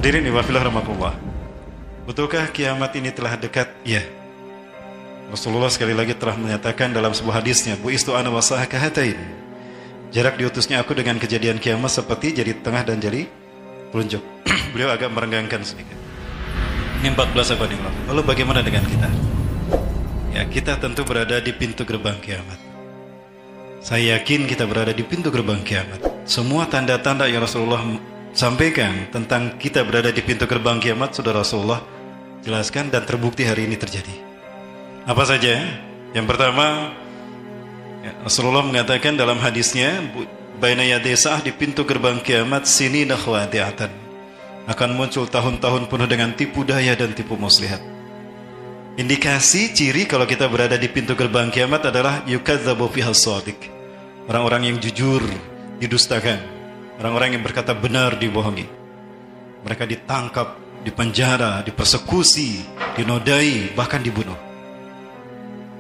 Hadirin wa fillah rahmatullah. Betulkah kiamat ini telah dekat? Ya. Rasulullah sekali lagi telah menyatakan dalam sebuah hadisnya, bu'istu ana wa sa'aka hatain. Jarak diutusnya aku dengan kejadian kiamat seperti jari tengah dan jari telunjuk. Beliau agak merenggangkan sedikit. Ini 14 abad yang lalu. Lalu bagaimana dengan kita? Ya, kita tentu berada di pintu gerbang kiamat. Saya yakin kita berada di pintu gerbang kiamat. Semua tanda-tanda yang Rasulullah sampaikan tentang kita berada di pintu gerbang kiamat sudah Rasulullah jelaskan dan terbukti hari ini terjadi. Apa saja? Yang pertama, ya, Rasulullah mengatakan dalam hadisnya, baina yaday sa'ah, di pintu gerbang kiamat sinina khawadi'atan, akan muncul tahun-tahun penuh dengan tipu daya dan tipu muslihat. Indikasi ciri kalau kita berada di pintu gerbang kiamat adalah yukadzabu fiha shadiq. Orang-orang yang jujur didustakan, orang-orang yang berkata benar dibohongi. Mereka ditangkap, dipenjara, dipersekusi, dinodai, bahkan dibunuh.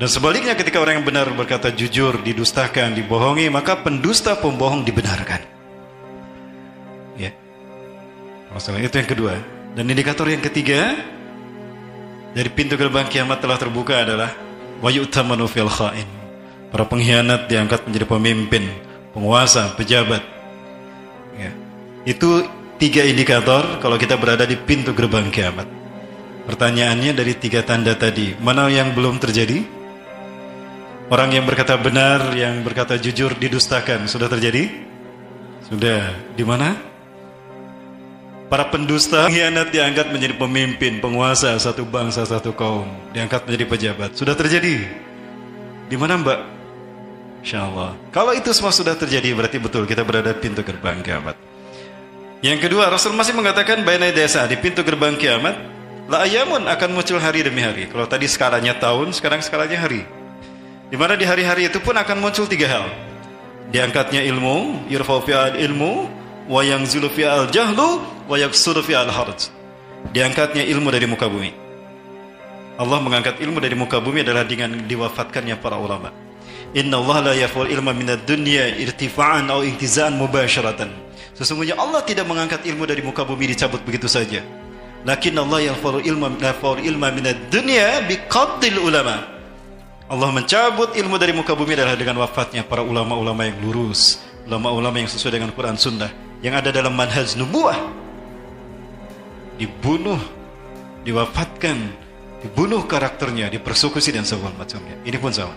Dan sebaliknya ketika orang yang benar berkata jujur didustakan, dibohongi, maka pendusta pembohong dibenarkan. Ya. Masalah itu yang kedua. Dan indikator yang ketiga dari pintu gerbang kiamat telah terbuka adalah wa yu'tamanu fil kha'in. Para pengkhianat diangkat menjadi pemimpin, penguasa, pejabat. Ya. Itu 3 indikator kalau kita berada di pintu gerbang kiamat. Pertanyaannya, dari 3 tanda tadi, mana yang belum terjadi? Orang yang berkata benar, yang berkata jujur didustakan, sudah terjadi? Sudah. Di mana? Para pendusta, pengkhianat diangkat menjadi pemimpin, penguasa satu bangsa, satu kaum, diangkat menjadi pejabat. Sudah terjadi? Di mana, Mbak? Insyaallah. Kalau itu semua sudah terjadi, berarti betul kita berada di pintu gerbang kiamat. Yang kedua, Rasul masih mengatakan baina desa, di pintu gerbang kiamat, la ayamun, akan muncul hari demi hari. Kalau tadi skalanya tahun, sekarang skalanya hari. Di mana di hari-hari itu pun akan muncul 3 hal. Diangkatnya ilmu, yurfa'u fi'al ilmu, wa yanzilu fi'al jahlu, wa yaksuru fi'al harj. Diangkatnya ilmu dari muka bumi. Allah mengangkat ilmu dari muka bumi adalah dengan diwafatkannya para ulama. Inna Allah la yarfa'ul ilma minad dunya irtifa'an aw intiza'an mubasharatan. Sesungguhnya Allah tidak mengangkat ilmu dari muka bumi dicabut begitu saja. Lakin Allah yarfa'ul ilma minad dunya biqaddil ulama. Allah mencabut ilmu dari muka bumi adalah dengan wafatnya para ulama-ulama yang lurus, ulama-ulama yang sesuai dengan Quran Sunnah, yang ada dalam manhaj nubuwah. Dibunuh, diwafatkan, dibunuh karakternya, dipersekusi dan segala macamnya. Ini pun sama.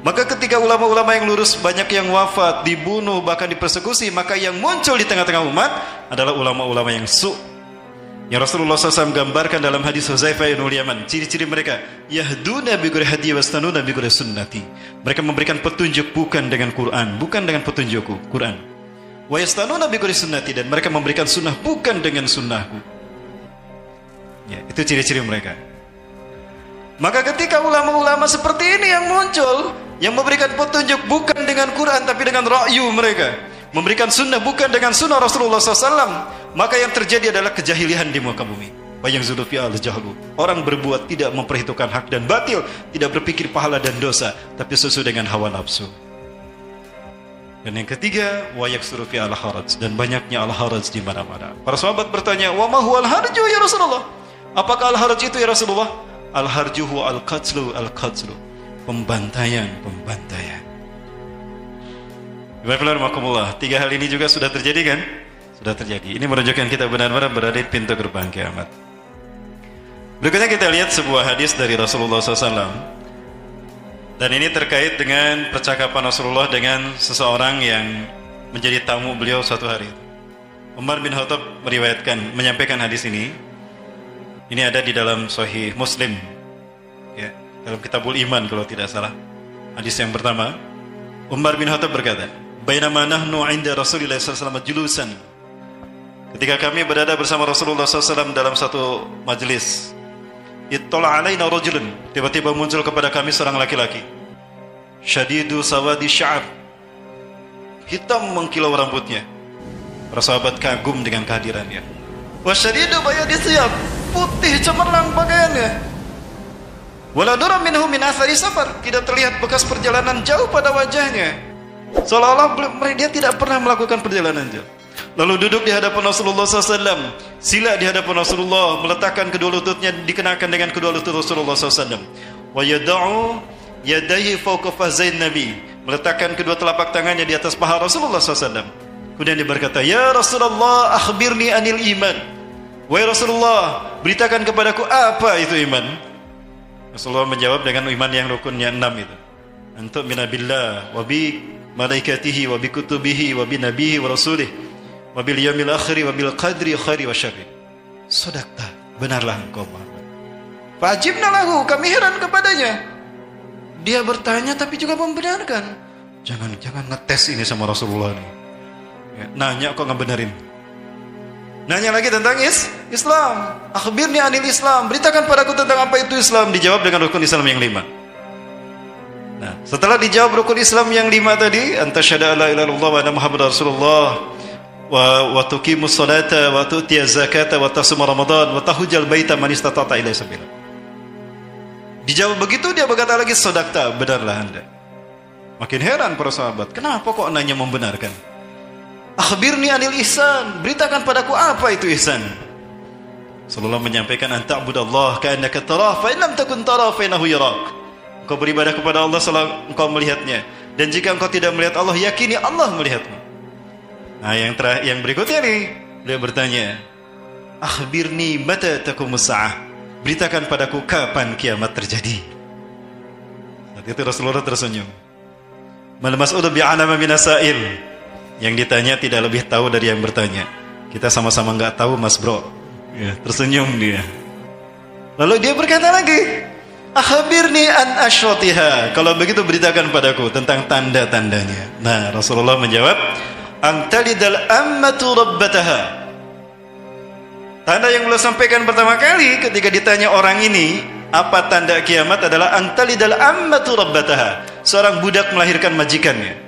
Maka ketika ulama-ulama yang lurus banyak yang wafat, dibunuh, bahkan dipersekusi, maka yang muncul di tengah-tengah umat adalah ulama-ulama yang yang Rasulullah SAW gambarkan dalam hadis Huzaifah bin Yaman. Ciri-ciri mereka, yahduna bi ghairi hadi wastanuna bi ghairi sunnati. Mereka memberikan petunjuk bukan dengan Quran, bukan dengan petunjukku, Quran. Wa yastanuna bi ghairi sunnati, dan mereka memberikan sunnah bukan dengan sunnahku. Ya, itu ciri-ciri mereka. Maka ketika ulama-ulama seperti ini yang muncul, yang memberikan petunjuk bukan dengan Quran tapi dengan ra'yu mereka, memberikan sunnah bukan dengan sunnah Rasulullah SAW, maka yang terjadi adalah kejahilian di muka bumi. Bayang zulufi al-jahlu. Orang berbuat tidak memperhitungkan hak dan batil, tidak berpikir pahala dan dosa, tapi sesuai dengan hawa nafsu. Dan yang ketiga, wa yaksuru fi al-haraj, dan banyaknya al-haraj di mana-mana. Para sahabat bertanya, wa ma huwa al-harju ya Rasulullah? Apakah al-haraj itu ya Rasulullah? Al-harju huwa al-qatlu, pembantaian. Bismillahirrahmanirrahim. 3 hal ini juga sudah terjadi kan? Sudah terjadi. Ini menunjukkan kita benar-benar berada di pintu gerbang kiamat. Berikutnya kita lihat sebuah hadis dari Rasulullah SAW. Dan ini terkait dengan percakapan Rasulullah dengan seseorang yang menjadi tamu beliau suatu hari. Umar bin Khattab menyampaikan hadis ini. Ini ada di dalam Sahih Muslim, ya, dalam Kitabul Iman kalau tidak salah. Hadis yang pertama, Umar bin Khattab berkata, "Bainama nahnu 'inda Rasulillah sallallahu alaihi wasallam julusan." Ketika kami berada bersama Rasulullah SAW dalam satu majelis, ittala alaina rajulun, tiba-tiba muncul kepada kami seorang laki-laki. Syadidu sawadi sya'ab, hitam mengkilau rambutnya. Para sahabat kagum dengan kehadirannya. Wa syadidu bayadi thiyab, putih cemerlang pakaiannya. Wala dura minhu min athari safar, tidak terlihat bekas perjalanan jauh pada wajahnya. Seolah-olah dia tidak pernah melakukan perjalanan jauh. Lalu duduk di hadapan Rasulullah SAW, sila di hadapan Rasulullah, meletakkan kedua lututnya dikenakan dengan kedua lutut Rasulullah SAW. Wa yada'u yadayhi fawqa fazain Nabi, meletakkan kedua telapak tangannya di atas paha Rasulullah SAW. Kemudian dia berkata, ya Rasulullah, akhbirni anil iman. Wahai Rasulullah, beritakan kepadaku apa itu iman. Rasulullah menjawab dengan iman yang rukunnya 6 itu. Antu minabillah wa bi malaikatihi wa bi kutubihi wa bi nabihi wa rasulih wa bil yaumil akhir wa bil qadri khairi wa syarri. Sadaqta, benarlah engkau Muhammad. Fa'ajibna lahu, kami heran kepadanya. Dia bertanya tapi juga membenarkan. Jangan ngetes ini sama Rasulullah nih. Ya, nanya kok ngebenerin. Nanya lagi tentang Islam. Akhbirni anil Islam, beritakan padaku tentang apa itu Islam. Dijawab dengan rukun Islam yang 5. Nah, setelah dijawab rukun Islam yang 5 tadi, anta syahada la ilaha illallah wa anna muhammadar rasulullah wa tuqimus salata wa tu'tiyaz zakata wa tasum ramadan wa tahujjal baita man istata'ta ilaihi sabila. Dijawab begitu, dia berkata lagi, sadaqta, benarlah Anda. Makin heran para sahabat, kenapa kok nanya membenarkan? Akhbirni anil ihsan, beritakan padaku apa itu ihsan. Rasulullah menyampaikan, anta'budallah ka'annaka tarah fa in lam takun tarah fa innahu yarak. Engkau beribadah kepada Allah selama engkau melihatnya, dan jika engkau tidak melihat Allah, yakini Allah melihatmu. Nah, yang berikutnya nih, beliau bertanya, akhbirni mata taqumus sa'ah, beritakan padaku kapan kiamat terjadi. Saat itu Rasulullah tersenyum. Mal mas'ulu bi'alama minas sa'il, yang ditanya tidak lebih tahu dari yang bertanya. Kita sama-sama enggak tahu Mas Bro. Ya, tersenyum dia. Lalu dia berkata lagi, akhbirni an asyratiha, kalau begitu beritakan padaku tentang tanda-tandanya. Nah, Rasulullah menjawab, antalidal ammatu rabbataha. Tanda yang beliau sampaikan pertama kali ketika ditanya orang ini apa tanda kiamat adalah antalidal ammatu rabbataha, seorang budak melahirkan majikannya.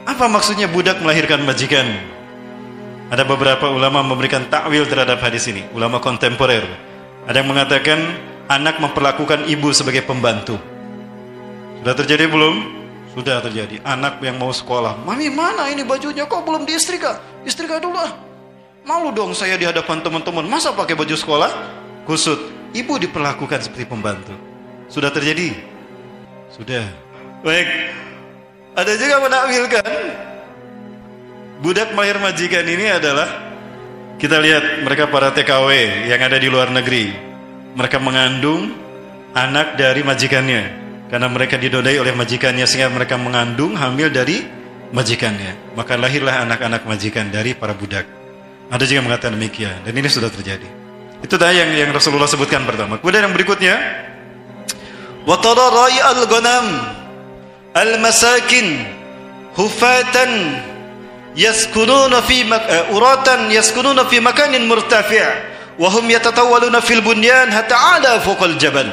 Apa maksudnya budak melahirkan majikan? Ada beberapa ulama memberikan takwil terhadap hadis ini, ulama kontemporer. Ada yang mengatakan anak memperlakukan ibu sebagai pembantu. Sudah terjadi belum? Sudah terjadi. Anak yang mau sekolah, mami mana ini bajunya kok belum diistrika? Istrika dulu ah. Malu dong saya di hadapan teman-teman, masa pakai baju sekolah? Kusut. Ibu diperlakukan seperti pembantu. Sudah terjadi? Sudah. Baik. Ada juga menakwilkan budak mahir majikan ini adalah, kita lihat mereka para TKW yang ada di luar negeri. Mereka mengandung anak dari majikannya karena mereka didodai oleh majikannya, sehingga mereka mengandung hamil dari majikannya. Maka lahirlah anak-anak majikan dari para budak. Ada juga mengatakan demikian, dan ini sudah terjadi. Itu tadi yang Rasulullah sebutkan pertama. Kemudian yang berikutnya, wa tara ra'al ghanam al-masakin hufatan yaskununa fi uratan yaskununa fi makanin murtafi' wa hum yatatawwaluna fil bunyan hatta 'ala fawqal jabal.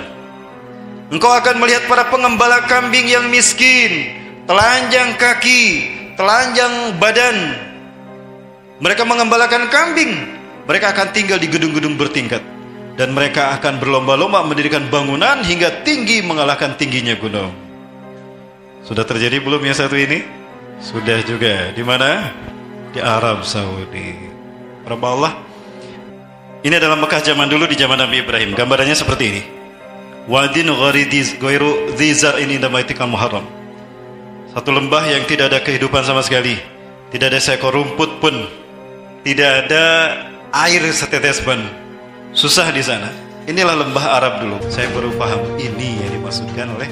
Engkau akan melihat para pengembala kambing yang miskin, telanjang kaki, telanjang badan. Mereka mengembalakan kambing, mereka akan tinggal di gedung-gedung bertingkat, dan mereka akan berlomba-lomba mendirikan bangunan hingga tinggi mengalahkan tingginya gunung. Sudah terjadi belum yang satu ini? Sudah juga. Di mana? Di Arab Saudi. Arab Allah. Ini adalah Mekah zaman dulu, di zaman Nabi Ibrahim. Gambarannya seperti ini. Wadin ghairu dzar ini damaitikal muharram. Satu lembah yang tidak ada kehidupan sama sekali. Tidak ada seekor rumput pun. Tidak ada air setetes pun. Susah di sana. Inilah lembah Arab dulu. Saya baru paham ini yang dimaksudkan oleh